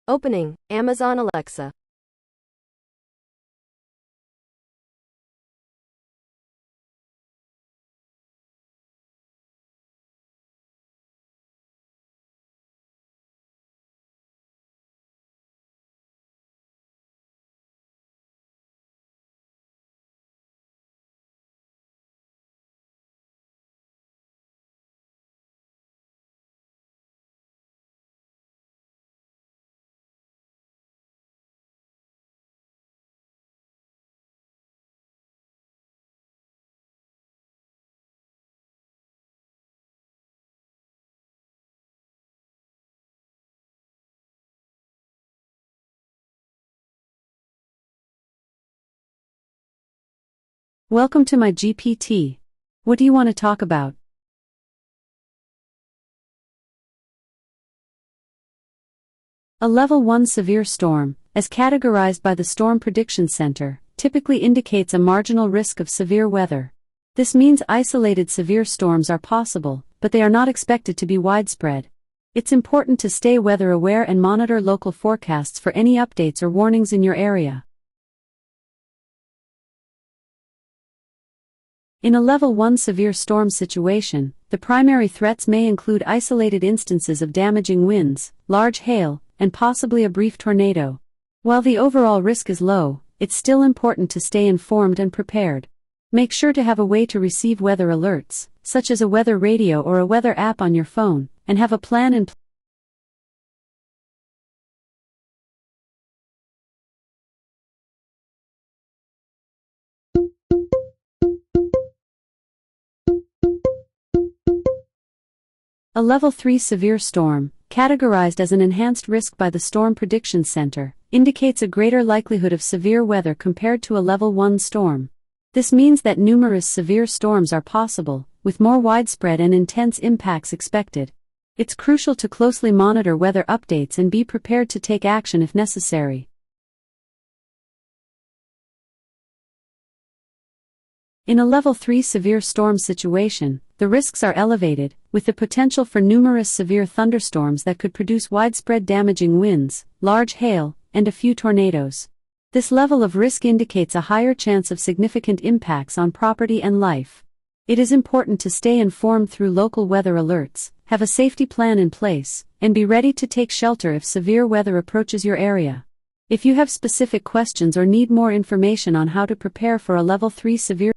Opening Amazon Alexa. Welcome to my GPT. What do you want to talk about? A Level 1 severe storm, as categorized by the Storm Prediction Center, typically indicates a marginal risk of severe weather. This means isolated severe storms are possible, but they are not expected to be widespread. It's important to stay weather aware and monitor local forecasts for any updates or warnings in your area. In a Level 1 severe storm situation, the primary threats may include isolated instances of damaging winds, large hail, and possibly a brief tornado. While the overall risk is low, it's still important to stay informed and prepared. Make sure to have a way to receive weather alerts, such as a weather radio or a weather app on your phone, and have a plan in place. A Level 3 severe storm, categorized as an enhanced risk by the Storm Prediction Center, indicates a greater likelihood of severe weather compared to a Level 1 storm. This means that numerous severe storms are possible, with more widespread and intense impacts expected. It's crucial to closely monitor weather updates and be prepared to take action if necessary. In a Level 3 severe storm situation, the risks are elevated, with the potential for numerous severe thunderstorms that could produce widespread damaging winds, large hail, and a few tornadoes. This level of risk indicates a higher chance of significant impacts on property and life. It is important to stay informed through local weather alerts, have a safety plan in place, and be ready to take shelter if severe weather approaches your area. If you have specific questions or need more information on how to prepare for a Level 3 severe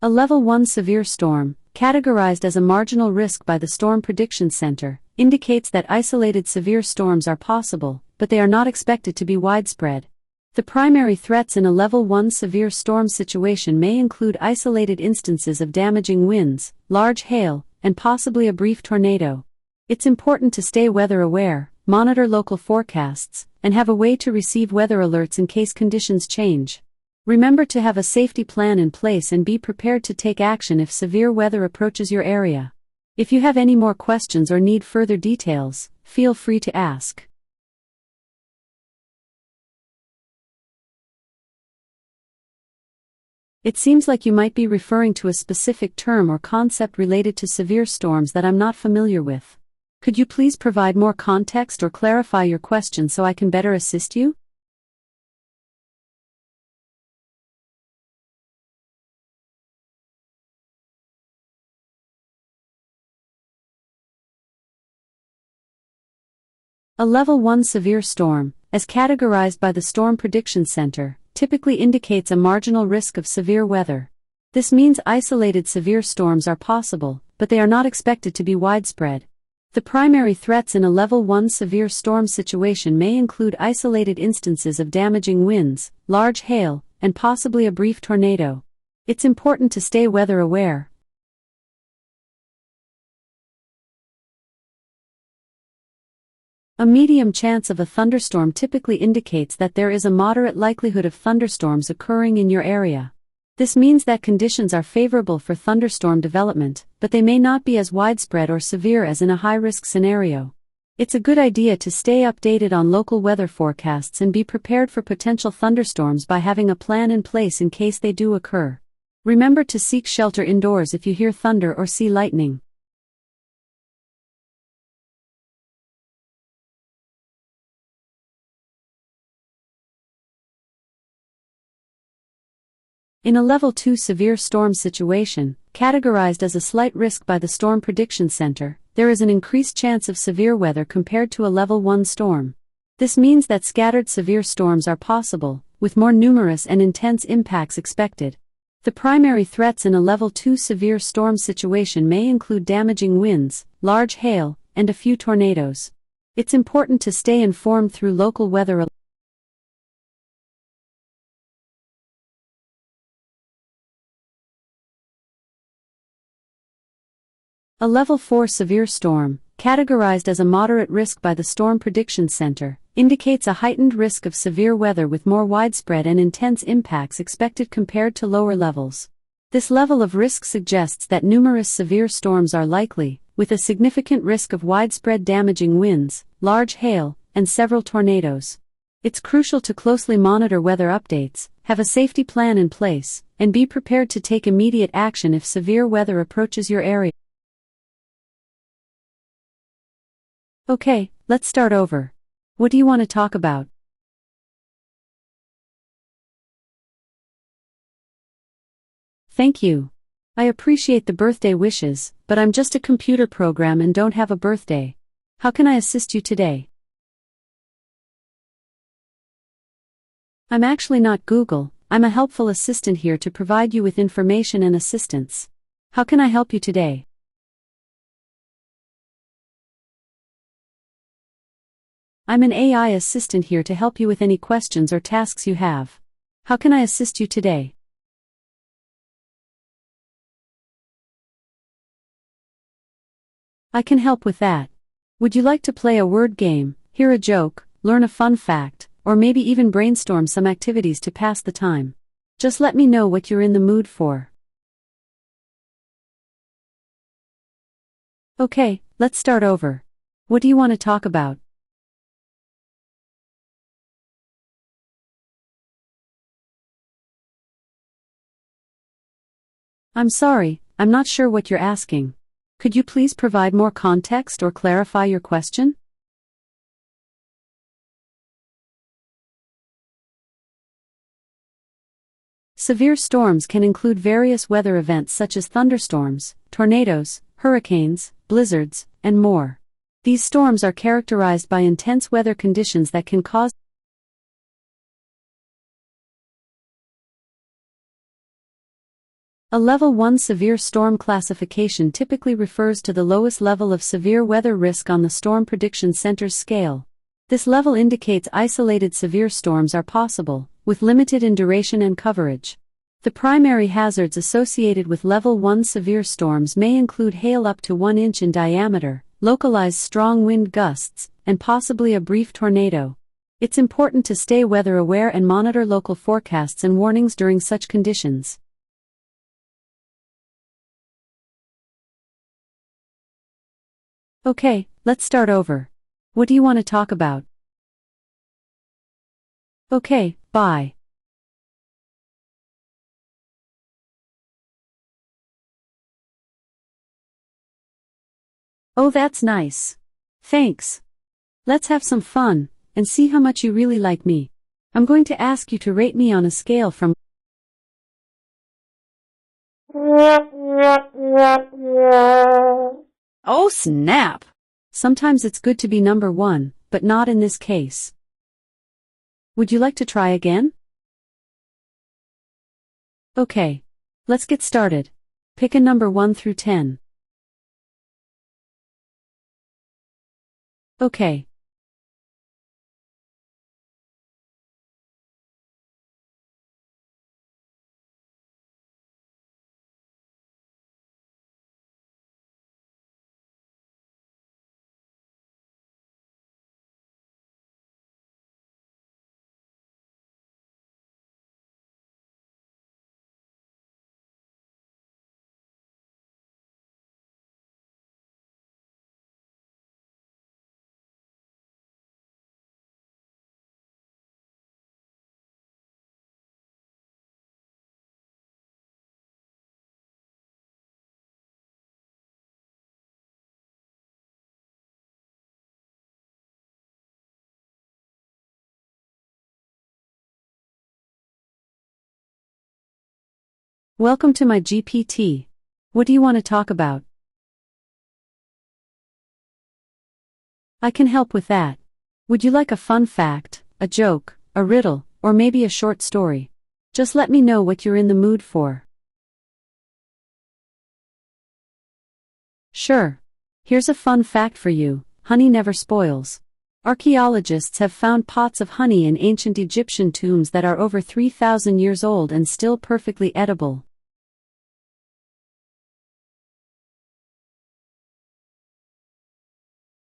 A Level 1 severe storm, categorized as a marginal risk by the Storm Prediction Center, indicates that isolated severe storms are possible, but they are not expected to be widespread. The primary threats in a Level 1 severe storm situation may include isolated instances of damaging winds, large hail, and possibly a brief tornado. It's important to stay weather aware, monitor local forecasts, and have a way to receive weather alerts in case conditions change. Remember to have a safety plan in place and be prepared to take action if severe weather approaches your area. If you have any more questions or need further details, feel free to ask. It seems like you might be referring to a specific term or concept related to severe storms that I'm not familiar with. Could you please provide more context or clarify your question so I can better assist you? A Level 1 severe storm, as categorized by the Storm Prediction Center, typically indicates a marginal risk of severe weather. This means isolated severe storms are possible, but they are not expected to be widespread. The primary threats in a Level 1 severe storm situation may include isolated instances of damaging winds, large hail, and possibly a brief tornado. It's important to stay weather aware. A medium chance of a thunderstorm typically indicates that there is a moderate likelihood of thunderstorms occurring in your area. This means that conditions are favorable for thunderstorm development, but they may not be as widespread or severe as in a high-risk scenario. It's a good idea to stay updated on local weather forecasts and be prepared for potential thunderstorms by having a plan in place in case they do occur. Remember to seek shelter indoors if you hear thunder or see lightning. In a Level 2 severe storm situation, categorized as a slight risk by the Storm Prediction Center, there is an increased chance of severe weather compared to a Level 1 storm. This means that scattered severe storms are possible, with more numerous and intense impacts expected. The primary threats in a Level 2 severe storm situation may include damaging winds, large hail, and a few tornadoes. It's important to stay informed through local weather alerts. A Level 4 severe storm, categorized as a moderate risk by the Storm Prediction Center, indicates a heightened risk of severe weather with more widespread and intense impacts expected compared to lower levels. This level of risk suggests that numerous severe storms are likely, with a significant risk of widespread damaging winds, large hail, and several tornadoes. It's crucial to closely monitor weather updates, have a safety plan in place, and be prepared to take immediate action if severe weather approaches your area. Okay, let's start over. What do you want to talk about? Thank you. I appreciate the birthday wishes, but I'm just a computer program and don't have a birthday. How can I assist you today? I'm actually not Google, I'm a helpful assistant here to provide you with information and assistance. How can I help you today? I'm an AI assistant here to help you with any questions or tasks you have. How can I assist you today? I can help with that. Would you like to play a word game, hear a joke, learn a fun fact, or maybe even brainstorm some activities to pass the time? Just let me know what you're in the mood for. Okay, let's start over. What do you want to talk about? I'm sorry, I'm not sure what you're asking. Could you please provide more context or clarify your question? Severe storms can include various weather events such as thunderstorms, tornadoes, hurricanes, blizzards, and more. These storms are characterized by intense weather conditions that can cause a Level 1 severe storm classification typically refers to the lowest level of severe weather risk on the Storm Prediction Center's scale. This level indicates isolated severe storms are possible, with limited in duration and coverage. The primary hazards associated with Level 1 severe storms may include hail up to 1 inch in diameter, localized strong wind gusts, and possibly a brief tornado. It's important to stay weather aware and monitor local forecasts and warnings during such conditions. Okay, let's start over. What do you want to talk about? Okay, bye. Oh, that's nice. Thanks. Let's have some fun, and see how much you really like me. I'm going to ask you to rate me on a scale from Oh snap! Sometimes it's good to be number one, but not in this case. Would you like to try again? Okay. Let's get started. Pick a number 1 through 10. Okay. Welcome to my GPT. What do you want to talk about? I can help with that. Would you like a fun fact, a joke, a riddle, or maybe a short story? Just let me know what you're in the mood for. Sure. Here's a fun fact for you: honey never spoils. Archaeologists have found pots of honey in ancient Egyptian tombs that are over 3,000 years old and still perfectly edible.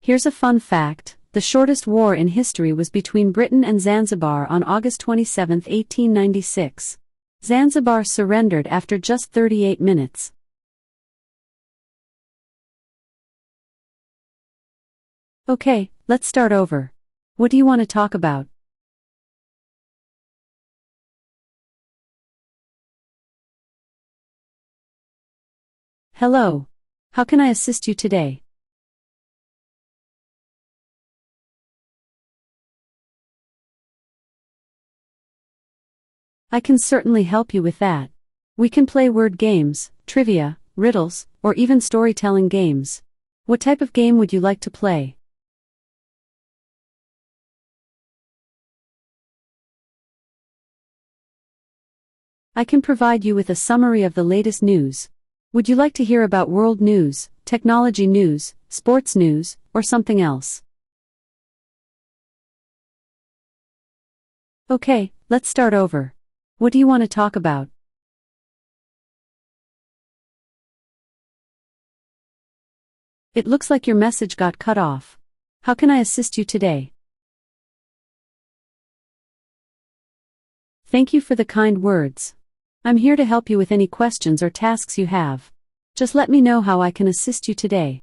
Here's a fun fact: the shortest war in history was between Britain and Zanzibar on August 27, 1896. Zanzibar surrendered after just 38 minutes. Okay, let's start over. What do you want to talk about? Hello. How can I assist you today? I can certainly help you with that. We can play word games, trivia, riddles, or even storytelling games. What type of game would you like to play? I can provide you with a summary of the latest news. Would you like to hear about world news, technology news, sports news, or something else? Okay, let's start over. What do you want to talk about? It looks like your message got cut off. How can I assist you today? Thank you for the kind words. I'm here to help you with any questions or tasks you have. Just let me know how I can assist you today.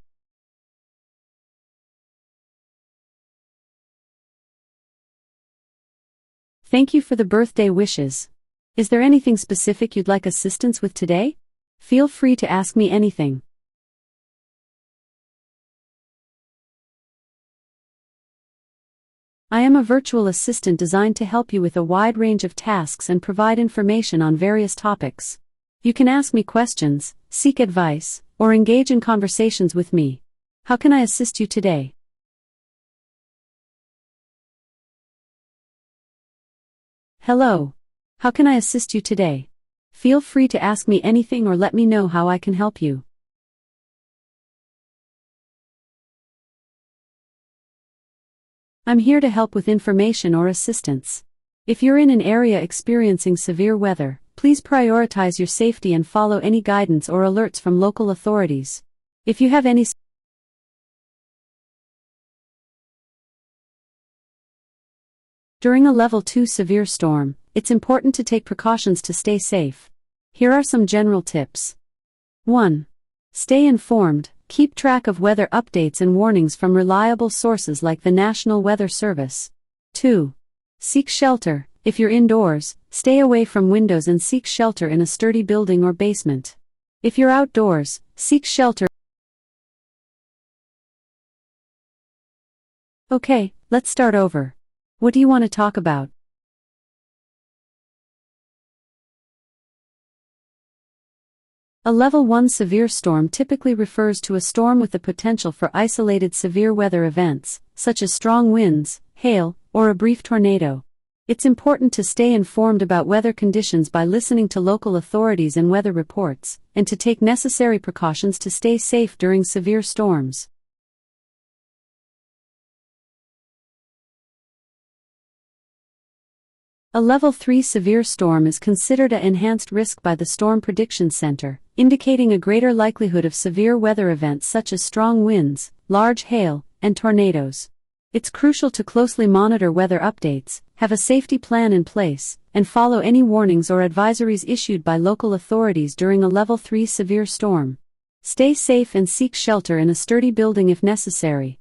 Thank you for the birthday wishes. Is there anything specific you'd like assistance with today? Feel free to ask me anything. I am a virtual assistant designed to help you with a wide range of tasks and provide information on various topics. You can ask me questions, seek advice, or engage in conversations with me. How can I assist you today? Hello. How can I assist you today? Feel free to ask me anything or let me know how I can help you. I'm here to help with information or assistance. If you're in an area experiencing severe weather, please prioritize your safety and follow any guidance or alerts from local authorities. If you have any During a level 2 severe storm, it's important to take precautions to stay safe. Here are some general tips. 1. Stay informed. Keep track of weather updates and warnings from reliable sources like the National Weather Service. 2. Seek shelter. If you're indoors, stay away from windows and seek shelter in a sturdy building or basement. If you're outdoors, seek shelter. Okay, let's start over. What do you want to talk about? A Level 1 severe storm typically refers to a storm with the potential for isolated severe weather events, such as strong winds, hail, or a brief tornado. It's important to stay informed about weather conditions by listening to local authorities and weather reports, and to take necessary precautions to stay safe during severe storms. A Level 3 severe storm is considered an enhanced risk by the Storm Prediction Center, indicating a greater likelihood of severe weather events such as strong winds, large hail, and tornadoes. It's crucial to closely monitor weather updates, have a safety plan in place, and follow any warnings or advisories issued by local authorities during a Level 3 severe storm. Stay safe and seek shelter in a sturdy building if necessary.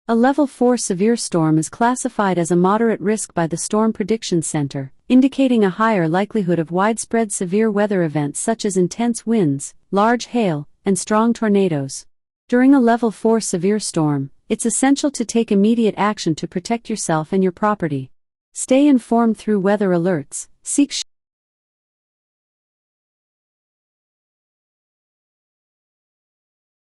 A Level 4 severe storm is classified as a moderate risk by the Storm Prediction Center, indicating a higher likelihood of widespread severe weather events such as intense winds, large hail, and strong tornadoes. During a Level 4 severe storm, it's essential to take immediate action to protect yourself and your property. Stay informed through weather alerts,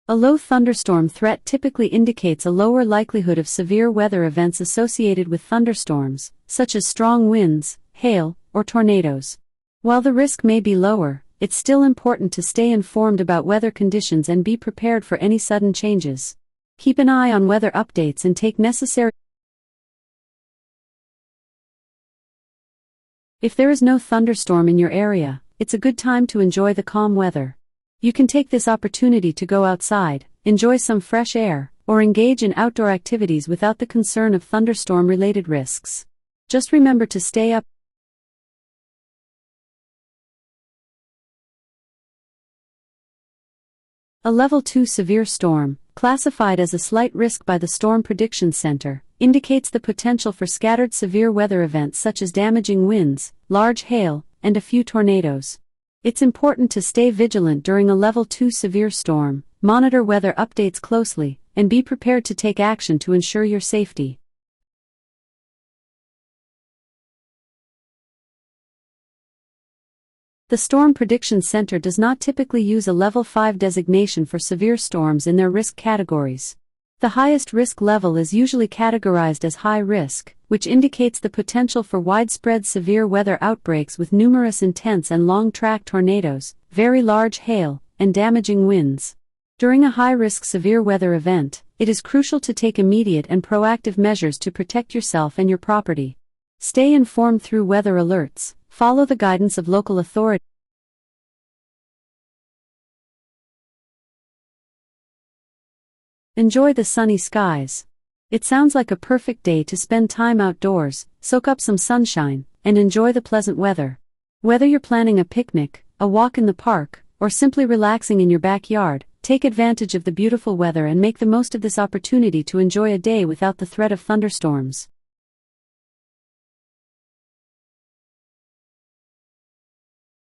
A low thunderstorm threat typically indicates a lower likelihood of severe weather events associated with thunderstorms, such as strong winds, hail, or tornadoes. While the risk may be lower, it's still important to stay informed about weather conditions and be prepared for any sudden changes. Keep an eye on weather updates and take necessary. If there is no thunderstorm in your area, it's a good time to enjoy the calm weather. You can take this opportunity to go outside, enjoy some fresh air, or engage in outdoor activities without the concern of thunderstorm-related risks. Just remember to stay up. A Level 2 severe storm, classified as a slight risk by the Storm Prediction Center, indicates the potential for scattered severe weather events such as damaging winds, large hail, and a few tornadoes. It's important to stay vigilant during a Level 2 severe storm, monitor weather updates closely, and be prepared to take action to ensure your safety. The Storm Prediction Center does not typically use a Level 5 designation for severe storms in their risk categories. The highest risk level is usually categorized as high risk, which indicates the potential for widespread severe weather outbreaks with numerous intense and long-track tornadoes, very large hail, and damaging winds. During a high-risk severe weather event, it is crucial to take immediate and proactive measures to protect yourself and your property. Stay informed through weather alerts, follow the guidance of local authorities. Enjoy the sunny skies. It sounds like a perfect day to spend time outdoors, soak up some sunshine, and enjoy the pleasant weather. Whether you're planning a picnic, a walk in the park, or simply relaxing in your backyard, take advantage of the beautiful weather and make the most of this opportunity to enjoy a day without the threat of thunderstorms.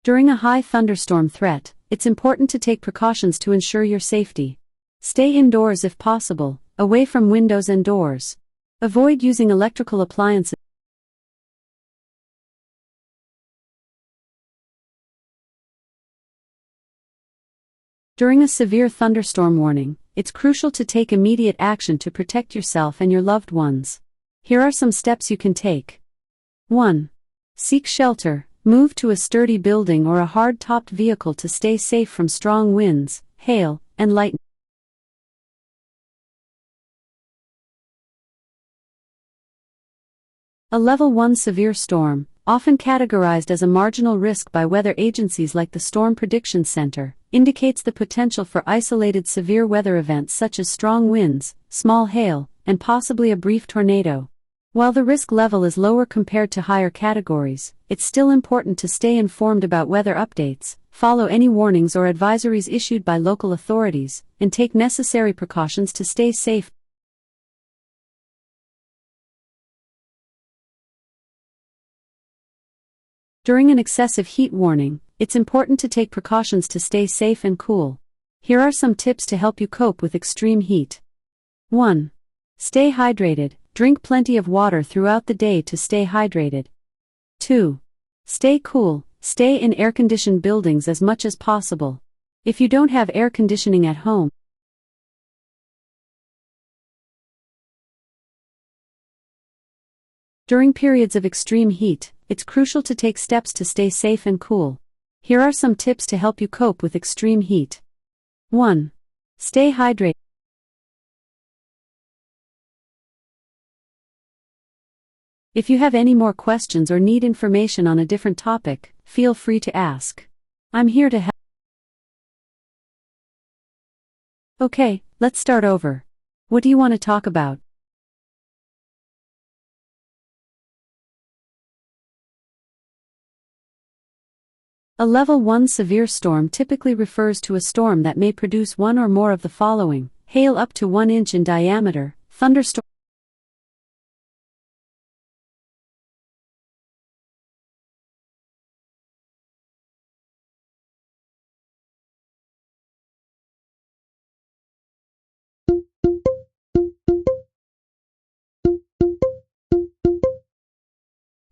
During a high thunderstorm threat, it's important to take precautions to ensure your safety. Stay indoors if possible, away from windows and doors. Avoid using electrical appliances. During a severe thunderstorm warning, it's crucial to take immediate action to protect yourself and your loved ones. Here are some steps you can take. 1. Seek shelter. Move to a sturdy building or a hard-topped vehicle to stay safe from strong winds, hail, and lightning. A Level 1 severe storm, often categorized as a marginal risk by weather agencies like the Storm Prediction Center, indicates the potential for isolated severe weather events such as strong winds, small hail, and possibly a brief tornado. While the risk level is lower compared to higher categories, it's still important to stay informed about weather updates, follow any warnings or advisories issued by local authorities, and take necessary precautions to stay safe. During an excessive heat warning, it's important to take precautions to stay safe and cool. Here are some tips to help you cope with extreme heat. 1. Stay hydrated. Drink plenty of water throughout the day to stay hydrated. 2. Stay cool. Stay in air-conditioned buildings as much as possible. If you don't have air conditioning at home, during periods of extreme heat, it's crucial to take steps to stay safe and cool. Here are some tips to help you cope with extreme heat. 1. Stay hydrated. If you have any more questions or need information on a different topic, feel free to ask. I'm here to help. Okay, let's start over. What do you want to talk about? A Level 1 severe storm typically refers to a storm that may produce one or more of the following: hail up to 1 inch in diameter, thunderstorm.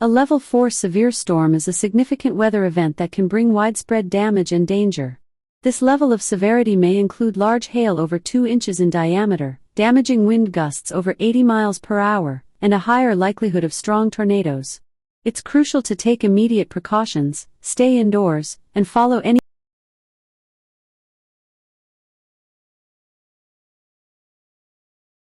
A level 4 severe storm is a significant weather event that can bring widespread damage and danger. This level of severity may include large hail over 2 inches in diameter, damaging wind gusts over 80 miles per hour, and a higher likelihood of strong tornadoes. It's crucial to take immediate precautions, stay indoors, and follow any.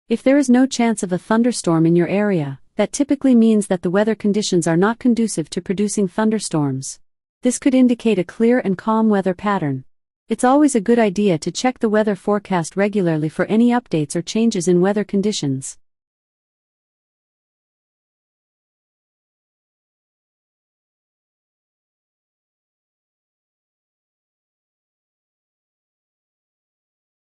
If there is no chance of a thunderstorm in your area, that typically means that the weather conditions are not conducive to producing thunderstorms. This could indicate a clear and calm weather pattern. It's always a good idea to check the weather forecast regularly for any updates or changes in weather conditions.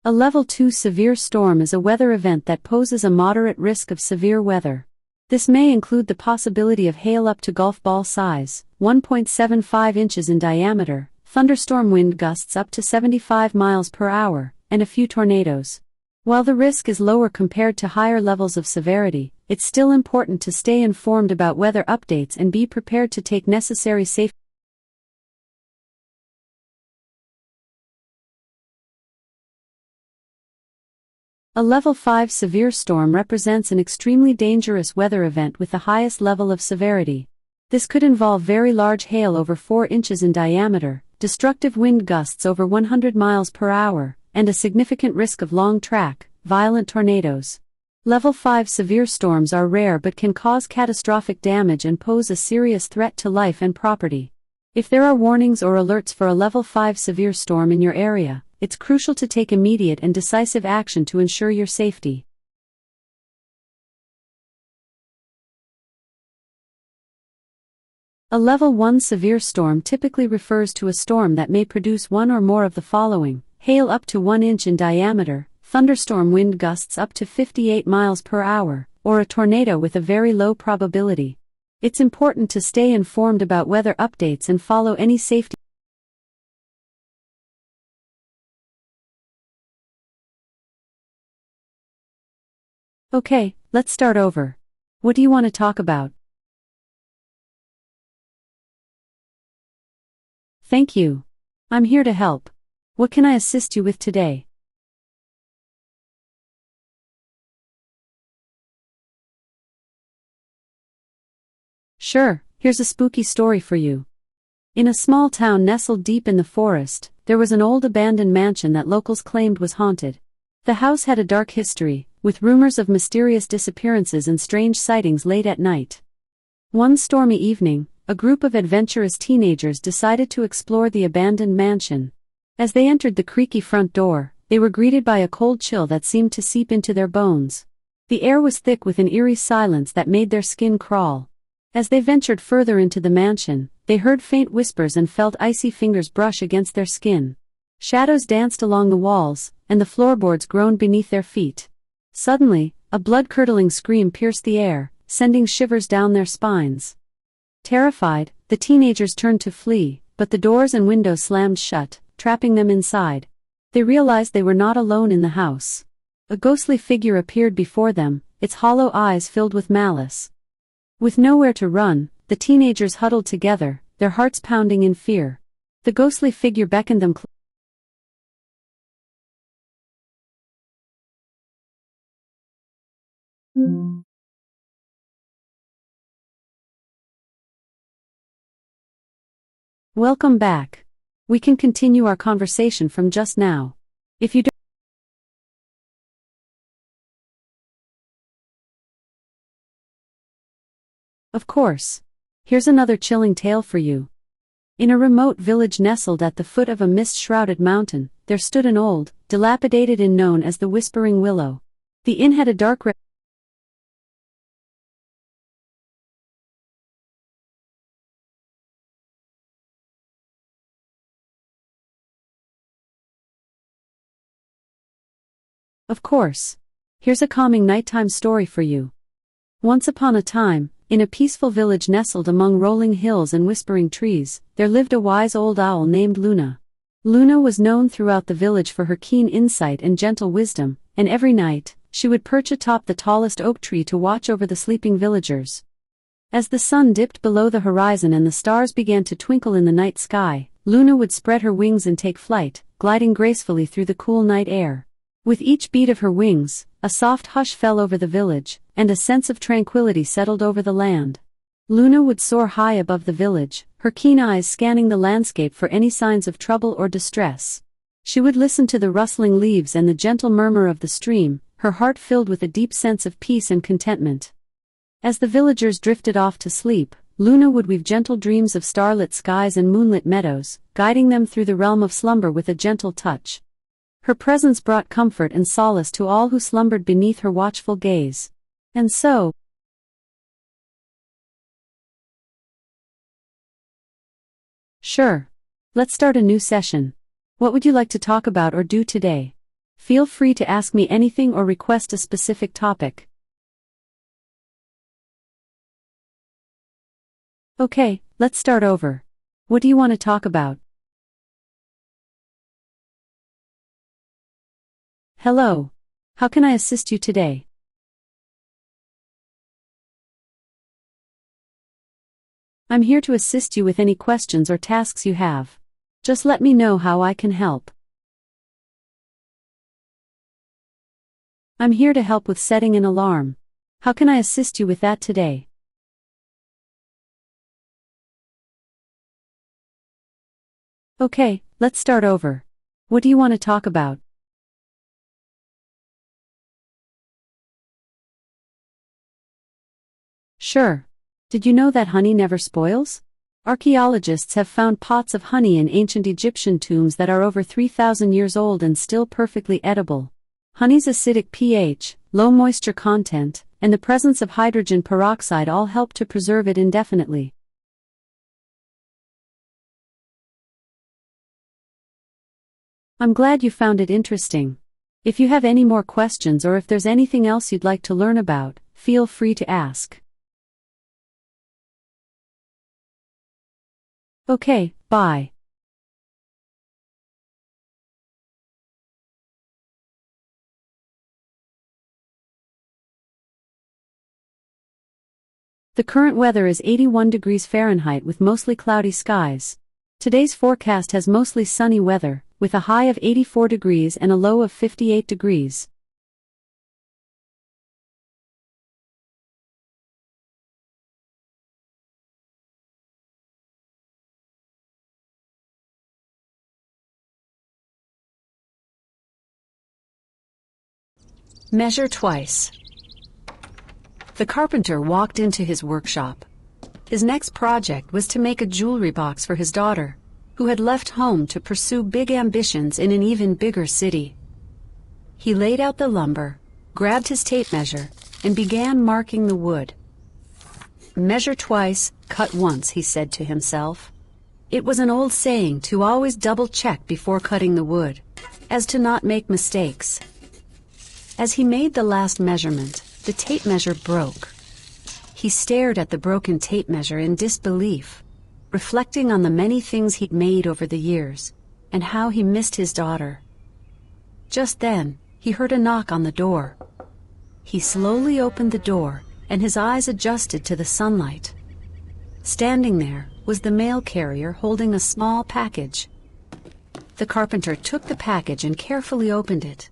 A Level 2 severe storm is a weather event that poses a moderate risk of severe weather. This may include the possibility of hail up to golf ball size, 1.75 inches in diameter, thunderstorm wind gusts up to 75 miles per hour, and a few tornadoes. While the risk is lower compared to higher levels of severity, it's still important to stay informed about weather updates and be prepared to take necessary safety. A Level 5 severe storm represents an extremely dangerous weather event with the highest level of severity. This could involve very large hail over 4 inches in diameter, destructive wind gusts over 100 miles per hour, and a significant risk of long-track, violent tornadoes. Level 5 severe storms are rare but can cause catastrophic damage and pose a serious threat to life and property. If there are warnings or alerts for a Level 5 severe storm in your area, it's crucial to take immediate and decisive action to ensure your safety. A Level 1 severe storm typically refers to a storm that may produce one or more of the following: hail up to 1 inch in diameter, thunderstorm wind gusts up to 58 miles per hour, or a tornado with a very low probability. It's important to stay informed about weather updates and follow any safety. Okay, let's start over. What do you want to talk about? Thank you. I'm here to help. What can I assist you with today? Sure, here's a spooky story for you. In a small town nestled deep in the forest, there was an old abandoned mansion that locals claimed was haunted. The house had a dark history, with rumors of mysterious disappearances and strange sightings late at night. One stormy evening, a group of adventurous teenagers decided to explore the abandoned mansion. As they entered the creaky front door, they were greeted by a cold chill that seemed to seep into their bones. The air was thick with an eerie silence that made their skin crawl. As they ventured further into the mansion, they heard faint whispers and felt icy fingers brush against their skin. Shadows danced along the walls, and the floorboards groaned beneath their feet. Suddenly, a blood-curdling scream pierced the air, sending shivers down their spines. Terrified, the teenagers turned to flee, but the doors and windows slammed shut, trapping them inside. They realized they were not alone in the house. A ghostly figure appeared before them, its hollow eyes filled with malice. With nowhere to run, the teenagers huddled together, their hearts pounding in fear. The ghostly figure beckoned them closer. Welcome back. We can continue our conversation from just now. If you don't. Of course. Here's another chilling tale for you. In a remote village nestled at the foot of a mist-shrouded mountain, there stood an old, dilapidated inn known as the Whispering Willow. The inn had a dark Of course. Here's a calming nighttime story for you. Once upon a time, in a peaceful village nestled among rolling hills and whispering trees, there lived a wise old owl named Luna. Luna was known throughout the village for her keen insight and gentle wisdom, and every night, she would perch atop the tallest oak tree to watch over the sleeping villagers. As the sun dipped below the horizon and the stars began to twinkle in the night sky, Luna would spread her wings and take flight, gliding gracefully through the cool night air. With each beat of her wings, a soft hush fell over the village, and a sense of tranquility settled over the land. Luna would soar high above the village, her keen eyes scanning the landscape for any signs of trouble or distress. She would listen to the rustling leaves and the gentle murmur of the stream, her heart filled with a deep sense of peace and contentment. As the villagers drifted off to sleep, Luna would weave gentle dreams of starlit skies and moonlit meadows, guiding them through the realm of slumber with a gentle touch. Her presence brought comfort and solace to all who slumbered beneath her watchful gaze. And so, sure. Let's start a new session. What would you like to talk about or do today? Feel free to ask me anything or request a specific topic. Okay, let's start over. What do you want to talk about? Hello. How can I assist you today? I'm here to assist you with any questions or tasks you have. Just let me know how I can help. I'm here to help with setting an alarm. How can I assist you with that today? Okay, let's start over. What do you want to talk about? Sure. Did you know that honey never spoils? Archaeologists have found pots of honey in ancient Egyptian tombs that are over 3,000 years old and still perfectly edible. Honey's acidic pH, low moisture content, and the presence of hydrogen peroxide all help to preserve it indefinitely. I'm glad you found it interesting. If you have any more questions or if there's anything else you'd like to learn about, feel free to ask. Okay, bye. The current weather is 81 degrees Fahrenheit with mostly cloudy skies. Today's forecast has mostly sunny weather, with a high of 84 degrees and a low of 58 degrees. Measure twice. The carpenter walked into his workshop. His next project was to make a jewelry box for his daughter, who had left home to pursue big ambitions in an even bigger city. He laid out the lumber, grabbed his tape measure, and began marking the wood. Measure twice, cut once, he said to himself. It was an old saying to always double-check before cutting the wood, as to not make mistakes. As he made the last measurement, the tape measure broke. He stared at the broken tape measure in disbelief, reflecting on the many things he'd made over the years, and how he missed his daughter. Just then, he heard a knock on the door. He slowly opened the door, and his eyes adjusted to the sunlight. Standing there was the mail carrier holding a small package. The carpenter took the package and carefully opened it.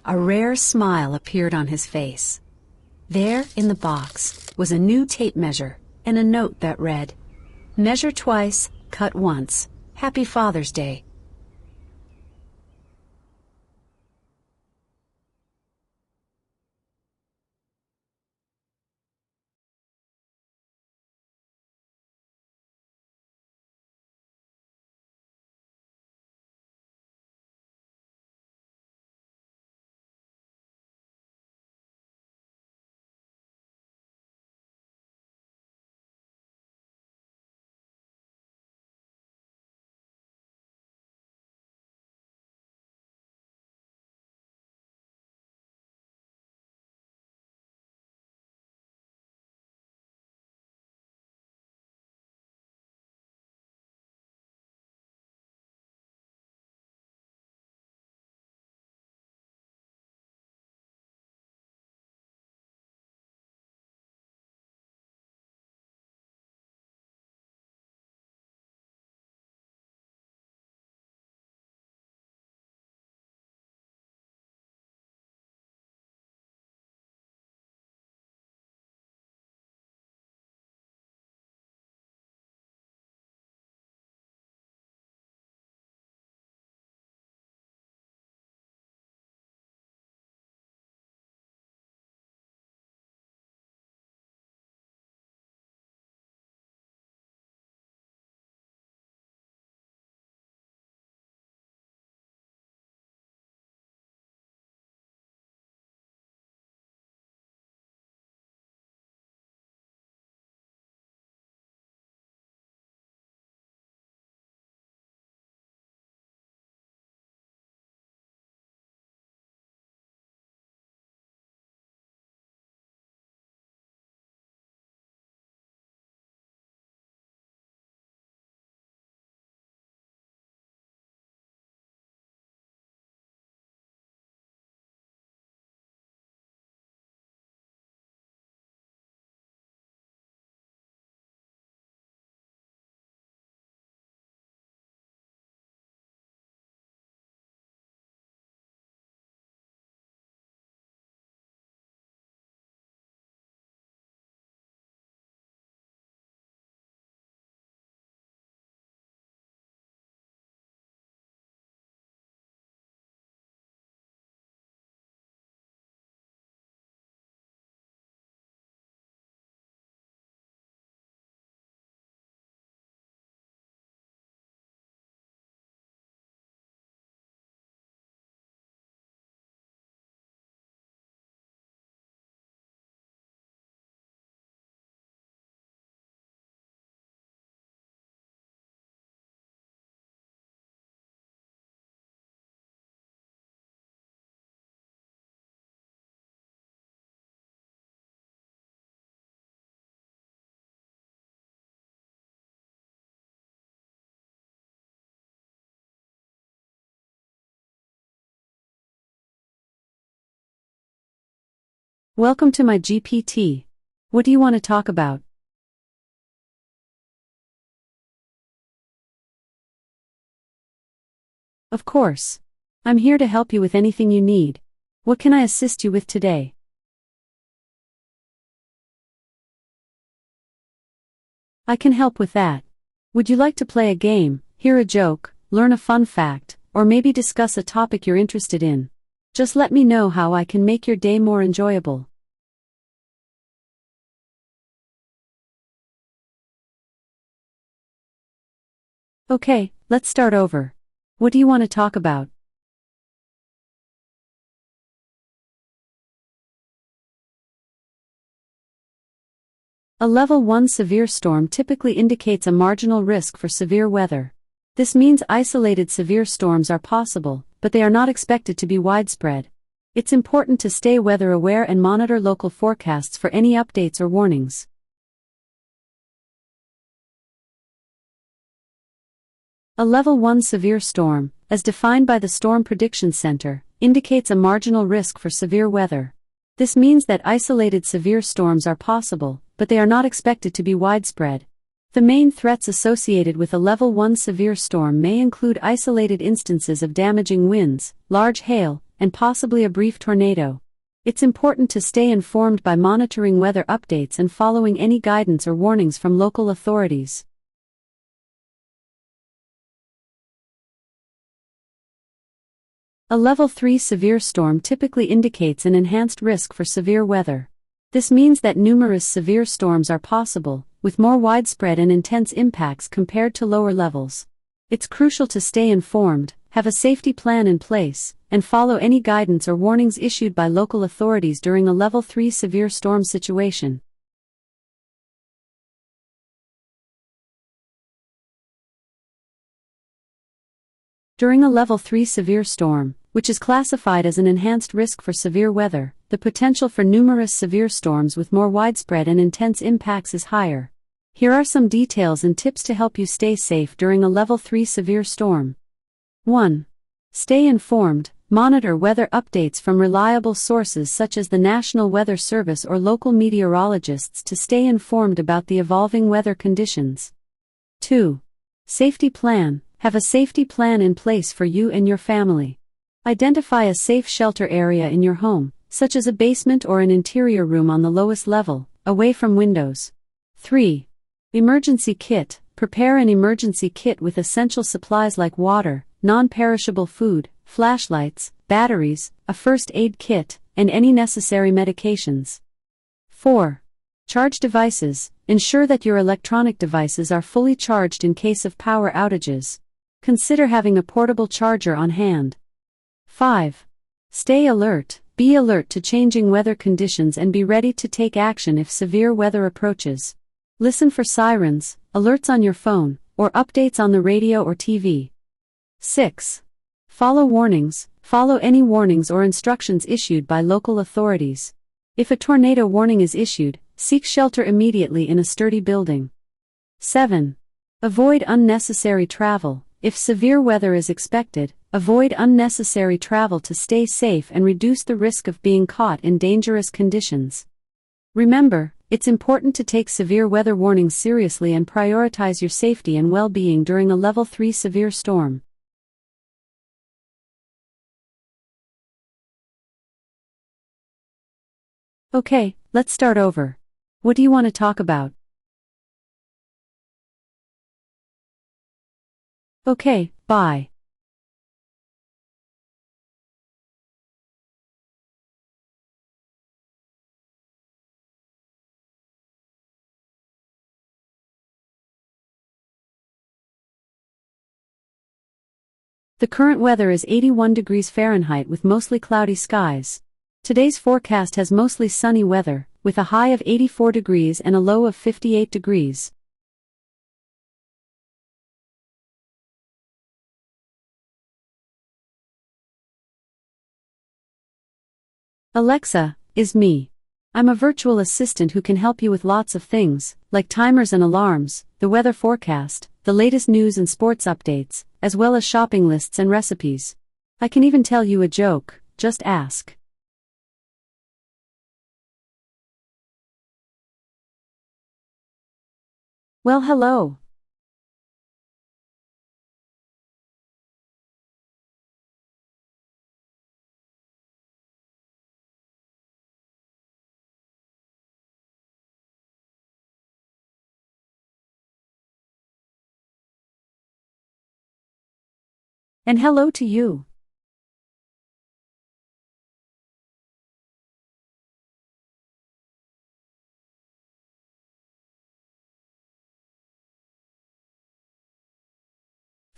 A rare smile appeared on his face. There, in the box, was a new tape measure and a note that read, "Measure twice, cut once. Happy Father's Day." Welcome to my GPT. What do you want to talk about? Of course. I'm here to help you with anything you need. What can I assist you with today? I can help with that. Would you like to play a game, hear a joke, learn a fun fact, or maybe discuss a topic you're interested in? Just let me know how I can make your day more enjoyable. Okay, let's start over. What do you want to talk about? A Level 1 severe storm typically indicates a marginal risk for severe weather. This means isolated severe storms are possible, but they are not expected to be widespread. It's important to stay weather aware and monitor local forecasts for any updates or warnings. A Level 1 severe storm, as defined by the Storm Prediction Center, indicates a marginal risk for severe weather. This means that isolated severe storms are possible, but they are not expected to be widespread. The main threats associated with a Level 1 severe storm may include isolated instances of damaging winds, large hail, and possibly a brief tornado. It's important to stay informed by monitoring weather updates and following any guidance or warnings from local authorities. A Level 3 severe storm typically indicates an enhanced risk for severe weather. This means that numerous severe storms are possible, with more widespread and intense impacts compared to lower levels. It's crucial to stay informed, have a safety plan in place, and follow any guidance or warnings issued by local authorities during a Level 3 severe storm situation. During a Level 3 severe storm, which is classified as an enhanced risk for severe weather, the potential for numerous severe storms with more widespread and intense impacts is higher. Here are some details and tips to help you stay safe during a Level 3 severe storm. 1. Stay informed. Monitor weather updates from reliable sources such as the National Weather Service or local meteorologists to stay informed about the evolving weather conditions. 2. Safety plan. Have a safety plan in place for you and your family. Identify a safe shelter area in your home, such as a basement or an interior room on the lowest level, away from windows. 3. Emergency kit. Prepare an emergency kit with essential supplies like water, non-perishable food, flashlights, batteries, a first aid kit, and any necessary medications. 4. Charge devices. Ensure that your electronic devices are fully charged in case of power outages. Consider having a portable charger on hand. 5. Stay alert. Be alert to changing weather conditions and be ready to take action if severe weather approaches. Listen for sirens, alerts on your phone, or updates on the radio or TV. 6. Follow warnings. Follow any warnings or instructions issued by local authorities. If a tornado warning is issued, seek shelter immediately in a sturdy building. 7. Avoid unnecessary travel. If severe weather is expected, avoid unnecessary travel to stay safe and reduce the risk of being caught in dangerous conditions. Remember, it's important to take severe weather warnings seriously and prioritize your safety and well-being during a Level 3 severe storm. Okay, let's start over. What do you want to talk about? Okay, bye. The current weather is 81 degrees Fahrenheit with mostly cloudy skies. Today's forecast has mostly sunny weather, with a high of 84 degrees and a low of 58 degrees. Alexa, is me. I'm a virtual assistant who can help you with lots of things, like timers and alarms, the weather forecast, the latest news and sports updates, as well as shopping lists and recipes. I can even tell you a joke, just ask. Well, hello. And hello to you.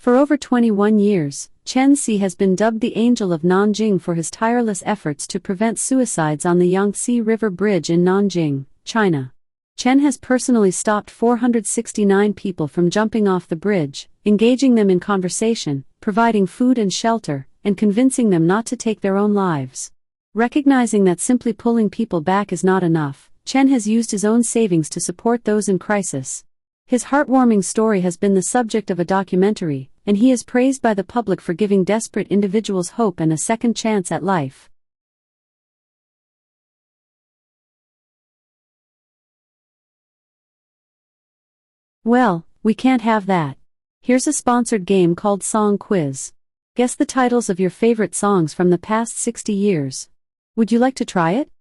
For over 21 years, Chen Xi has been dubbed the Angel of Nanjing for his tireless efforts to prevent suicides on the Yangtze River Bridge in Nanjing, China. Chen has personally stopped 469 people from jumping off the bridge, engaging them in conversation, providing food and shelter, and convincing them not to take their own lives. Recognizing that simply pulling people back is not enough, Chen has used his own savings to support those in crisis. His heartwarming story has been the subject of a documentary, and he is praised by the public for giving desperate individuals hope and a second chance at life. Well, we can't have that. Here's a sponsored game called Song Quiz. Guess the titles of your favorite songs from the past 60 years. Would you like to try it?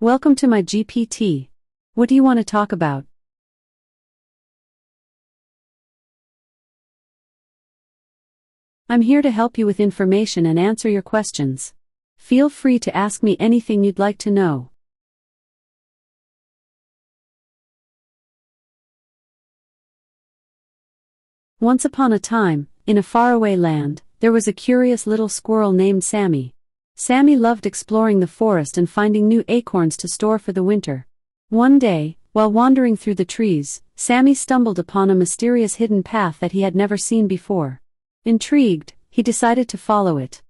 Welcome to my GPT. What do you want to talk about? I'm here to help you with information and answer your questions. Feel free to ask me anything you'd like to know. Once upon a time, in a faraway land, there was a curious little squirrel named Sammy. Sammy loved exploring the forest and finding new acorns to store for the winter. One day, while wandering through the trees, Sammy stumbled upon a mysterious hidden path that he had never seen before. Intrigued, he decided to follow it.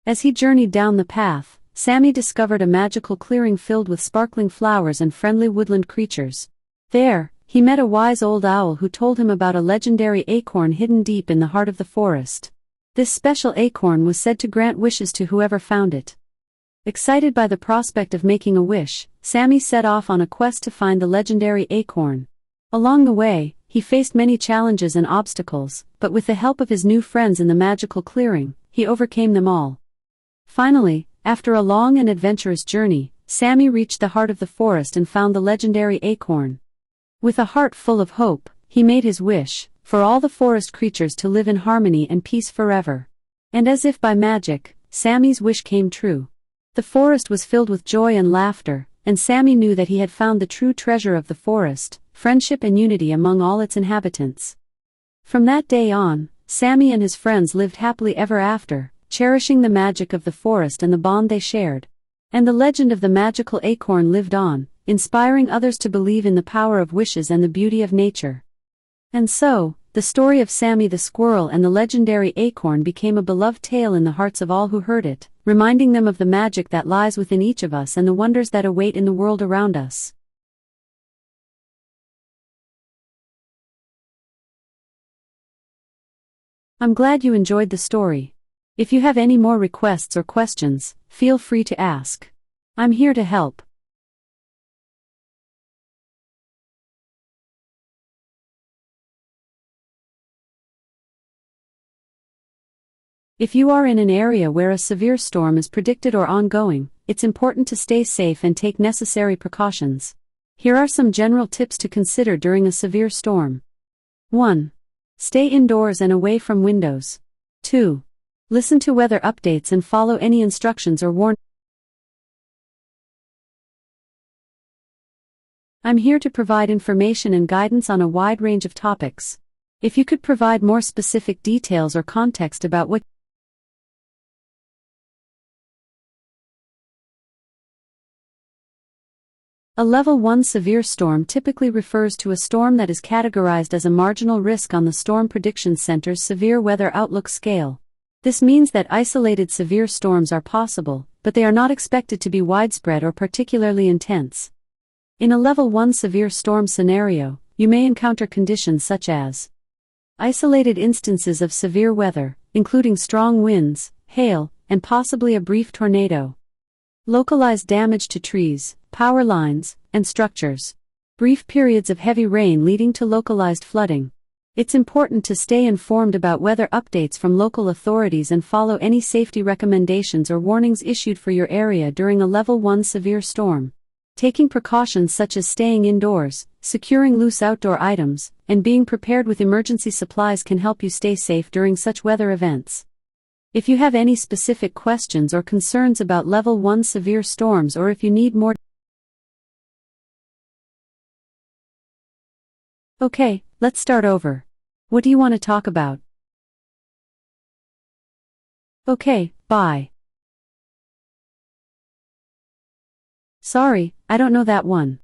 As he journeyed down the path, Sammy discovered a magical clearing filled with sparkling flowers and friendly woodland creatures. There, he met a wise old owl who told him about a legendary acorn hidden deep in the heart of the forest. This special acorn was said to grant wishes to whoever found it. Excited by the prospect of making a wish, Sammy set off on a quest to find the legendary acorn. Along the way, he faced many challenges and obstacles, but with the help of his new friends in the magical clearing, he overcame them all. Finally, after a long and adventurous journey, Sammy reached the heart of the forest and found the legendary acorn. With a heart full of hope, he made his wish, for all the forest creatures to live in harmony and peace forever. And as if by magic, Sammy's wish came true. The forest was filled with joy and laughter, and Sammy knew that he had found the true treasure of the forest, friendship and unity among all its inhabitants. From that day on, Sammy and his friends lived happily ever after, cherishing the magic of the forest and the bond they shared. And the legend of the magical acorn lived on, inspiring others to believe in the power of wishes and the beauty of nature. And so, the story of Sammy the squirrel and the legendary acorn became a beloved tale in the hearts of all who heard it, reminding them of the magic that lies within each of us and the wonders that await in the world around us. I'm glad you enjoyed the story. If you have any more requests or questions, feel free to ask. I'm here to help. If you are in an area where a severe storm is predicted or ongoing, it's important to stay safe and take necessary precautions. Here are some general tips to consider during a severe storm. 1. Stay indoors and away from windows. 2. Listen to weather updates and follow any instructions or warnings. I'm here to provide information and guidance on a wide range of topics. If you could provide more specific details or context about what a Level 1 severe storm typically refers to a storm that is categorized as a marginal risk on the Storm Prediction Center's Severe Weather Outlook scale. This means that isolated severe storms are possible, but they are not expected to be widespread or particularly intense. In a Level 1 severe storm scenario, you may encounter conditions such as isolated instances of severe weather, including strong winds, hail, and possibly a brief tornado. Localized damage to trees, power lines, and structures. Brief periods of heavy rain leading to localized flooding. It's important to stay informed about weather updates from local authorities and follow any safety recommendations or warnings issued for your area during a Level 1 severe storm. Taking precautions such as staying indoors, securing loose outdoor items, and being prepared with emergency supplies can help you stay safe during such weather events. If you have any specific questions or concerns about Level 1 severe storms, or if you need more. Okay, let's start over. What do you want to talk about? Okay, bye. Sorry, I don't know that one.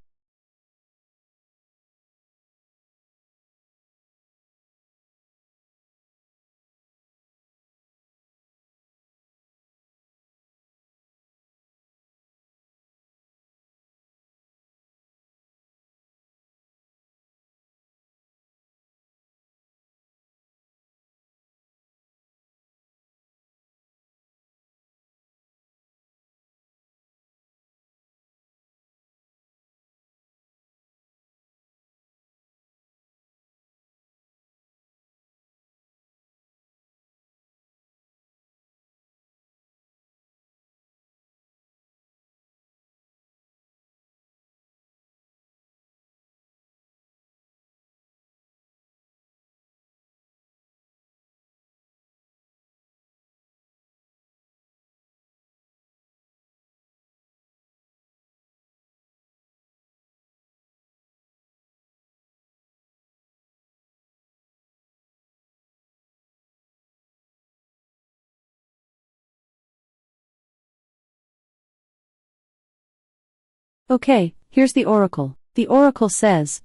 Okay, here's the oracle. The oracle says,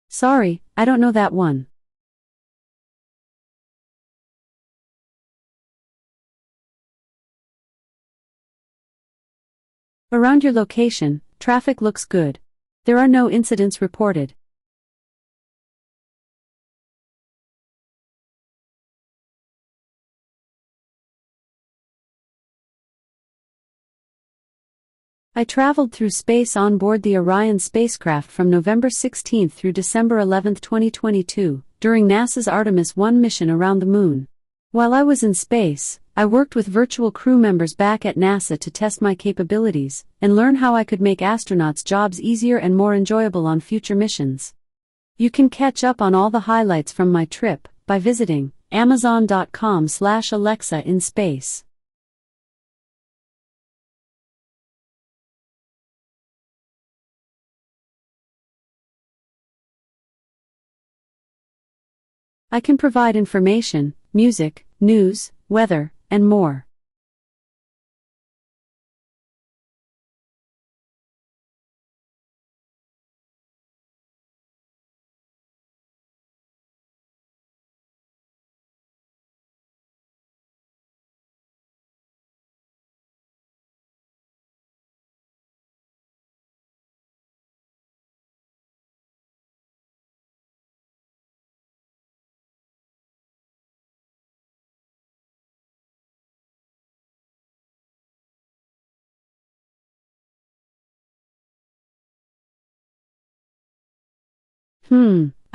sorry, I don't know that one. Around your location, traffic looks good. There are no incidents reported. I traveled through space on board the Orion spacecraft from November 16 through December 11, 2022, during NASA's Artemis 1 mission around the Moon. While I was in space, I worked with virtual crew members back at NASA to test my capabilities and learn how I could make astronauts' jobs easier and more enjoyable on future missions. You can catch up on all the highlights from my trip by visiting amazon.com/Alexa in space. I can provide information, music, news, weather, and more.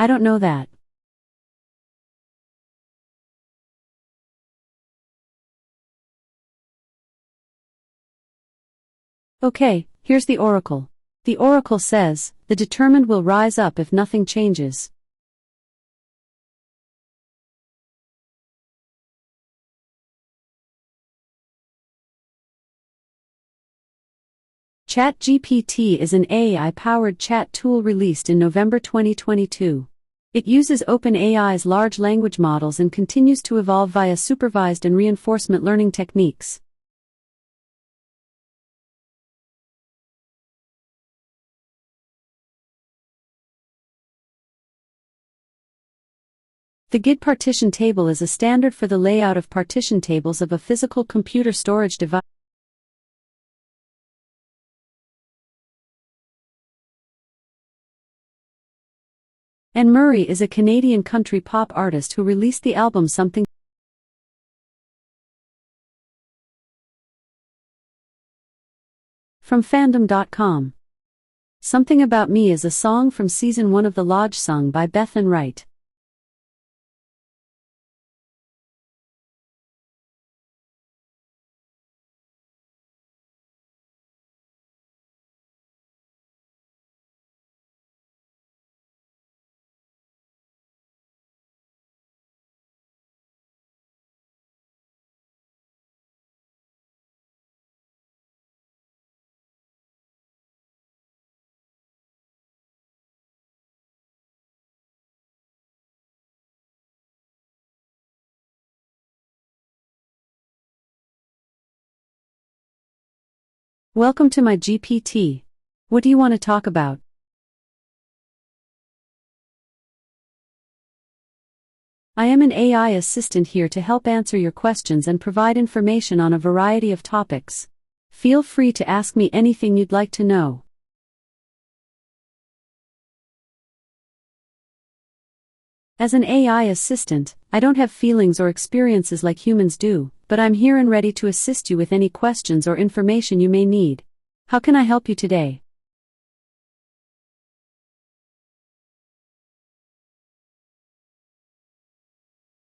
I don't know that. Okay, here's the oracle. The oracle says, the determined will rise up if nothing changes. ChatGPT is an AI-powered chat tool released in November 2022. It uses OpenAI's large language models and continues to evolve via supervised and reinforcement learning techniques. The GID partition table is a standard for the layout of partition tables of a physical computer storage device. Anne Murray is a Canadian country pop artist who released the album Something. From fandom.com. Something About Me is a song from Season 1 of The Lodge sung by Bethan Wright. Welcome to my GPT. What do you want to talk about? I am an AI assistant here to help answer your questions and provide information on a variety of topics. Feel free to ask me anything you'd like to know. As an AI assistant, I don't have feelings or experiences like humans do, but I'm here and ready to assist you with any questions or information you may need. How can I help you today?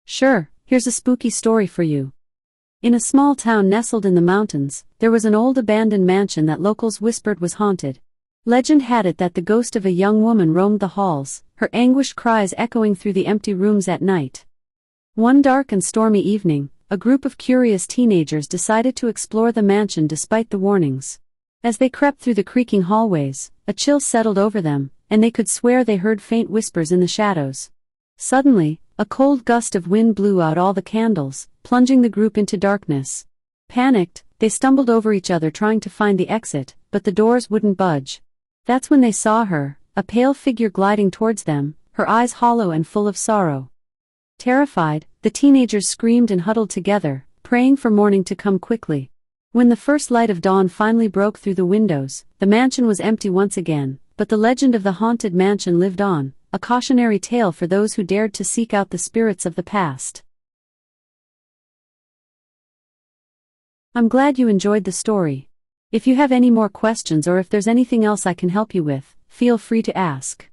Sure, here's a spooky story for you. In a small town nestled in the mountains, there was an old abandoned mansion that locals whispered was haunted. Legend had it that the ghost of a young woman roamed the halls, her anguished cries echoing through the empty rooms at night. One dark and stormy evening, a group of curious teenagers decided to explore the mansion despite the warnings. As they crept through the creaking hallways, a chill settled over them, and they could swear they heard faint whispers in the shadows. Suddenly, a cold gust of wind blew out all the candles, plunging the group into darkness. Panicked, they stumbled over each other trying to find the exit, but the doors wouldn't budge. That's when they saw her, a pale figure gliding towards them, her eyes hollow and full of sorrow. Terrified, the teenagers screamed and huddled together, praying for morning to come quickly. When the first light of dawn finally broke through the windows, the mansion was empty once again, but the legend of the haunted mansion lived on, a cautionary tale for those who dared to seek out the spirits of the past. I'm glad you enjoyed the story. If you have any more questions or if there's anything else I can help you with, feel free to ask.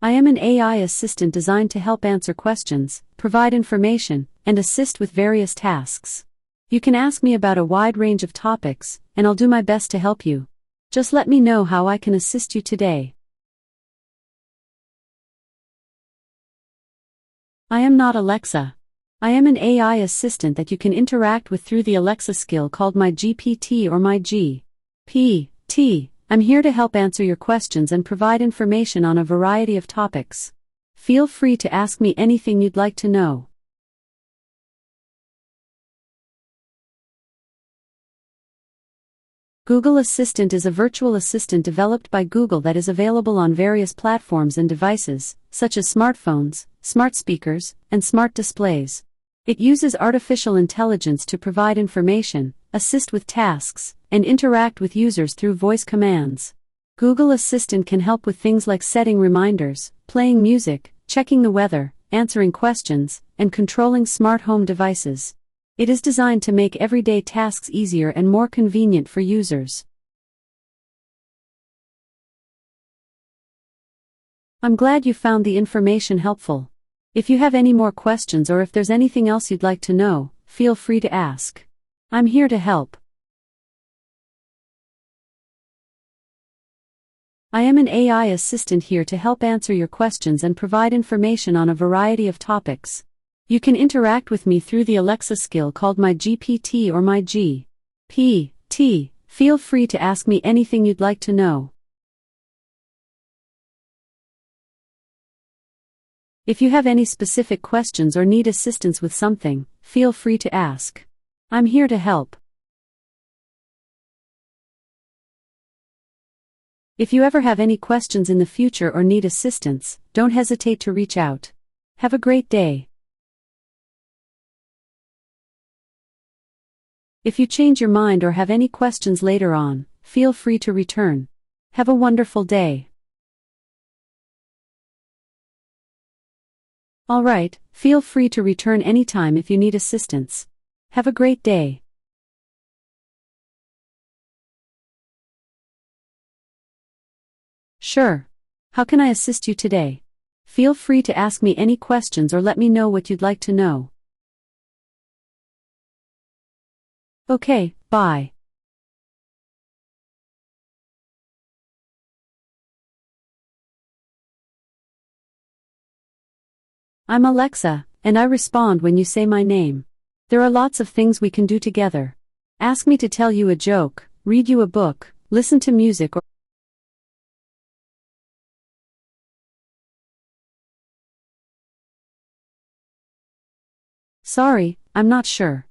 I am an AI assistant designed to help answer questions, provide information, and assist with various tasks. You can ask me about a wide range of topics, and I'll do my best to help you. Just let me know how I can assist you today. I am not Alexa. I am an AI assistant that you can interact with through the Alexa skill called My GPT or My GPT. I'm here to help answer your questions and provide information on a variety of topics. Feel free to ask me anything you'd like to know. Google Assistant is a virtual assistant developed by Google that is available on various platforms and devices, such as smartphones, smart speakers, and smart displays. It uses artificial intelligence to provide information, assist with tasks, and interact with users through voice commands. Google Assistant can help with things like setting reminders, playing music, checking the weather, answering questions, and controlling smart home devices. It is designed to make everyday tasks easier and more convenient for users. I'm glad you found the information helpful. If you have any more questions or if there's anything else you'd like to know, feel free to ask. I'm here to help. I am an AI assistant here to help answer your questions and provide information on a variety of topics. You can interact with me through the Alexa skill called My GPT or My GPT. Feel free to ask me anything you'd like to know. If you have any specific questions or need assistance with something, feel free to ask. I'm here to help. If you ever have any questions in the future or need assistance, don't hesitate to reach out. Have a great day. If you change your mind or have any questions later on, feel free to return. Have a wonderful day. Alright, feel free to return anytime if you need assistance. Have a great day. Sure. How can I assist you today? Feel free to ask me any questions or let me know what you'd like to know. Okay, bye. I'm Alexa, and I respond when you say my name. There are lots of things we can do together. Ask me to tell you a joke, read you a book, listen to music, or Sorry, I'm not sure.